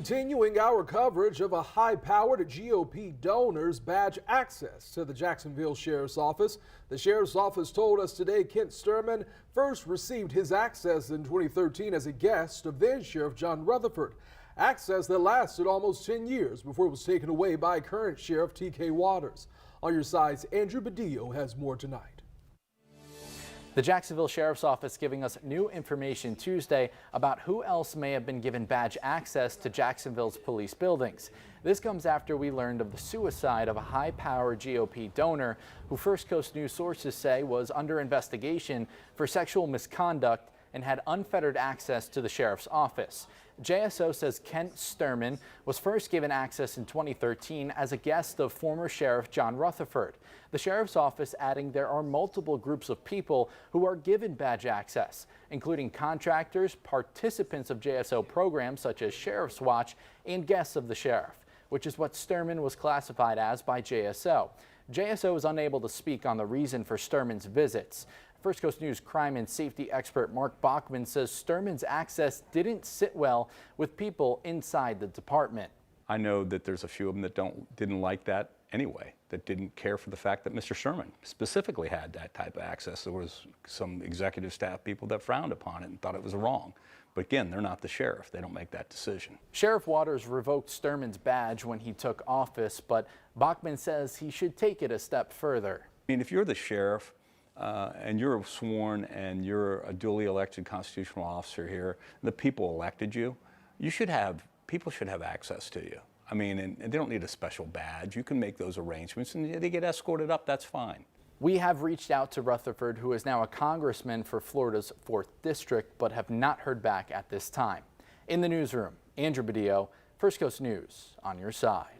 Continuing our coverage of a high-powered GOP donor's badge access to the Jacksonville Sheriff's Office. The Sheriff's Office told us today Kent Stermon first received his access in 2013 as a guest of then Sheriff John Rutherford. Access that lasted almost 10 years before it was taken away by current Sheriff T.K. Waters. On your sides, Andrew Badillo has more tonight. The Jacksonville Sheriff's Office giving us new information Tuesday about who else may have been given badge access to Jacksonville's police buildings. This comes after we learned of the suicide of a high-powered GOP donor who First Coast News sources say was under investigation for sexual misconduct and had unfettered access to the sheriff's office. JSO says Kent Stermon was first given access in 2013 as a guest of former Sheriff John Rutherford. The sheriff's office adding there are multiple groups of people who are given badge access, including contractors, participants of JSO programs such as Sheriff's Watch, and guests of the sheriff, which is what Stermon was classified as by JSO. JSO is unable to speak on the reason for Stermon's visits. First Coast News crime and safety expert Mark Bachman says Stermon's access didn't sit well with people inside the department. I know that there's a few of them that didn't like that anyway, that didn't care for the fact that Mr. Stermon specifically had that type of access. There was some executive staff people that frowned upon it and thought it was wrong. But again, they're not the sheriff. They don't make that decision. Sheriff Waters revoked Stermon's badge when he took office, but Bachman says he should take it a step further. I mean, if you're the sheriff, and you're sworn and you're a duly elected constitutional officer here, and the people elected you, people should have access to you. I mean, and they don't need a special badge. You can make those arrangements and they get escorted up, that's fine. We have reached out to Rutherford, who is now a congressman for Florida's 4th District, but have not heard back at this time. In the newsroom, Andrew Badillo, First Coast News, on your side.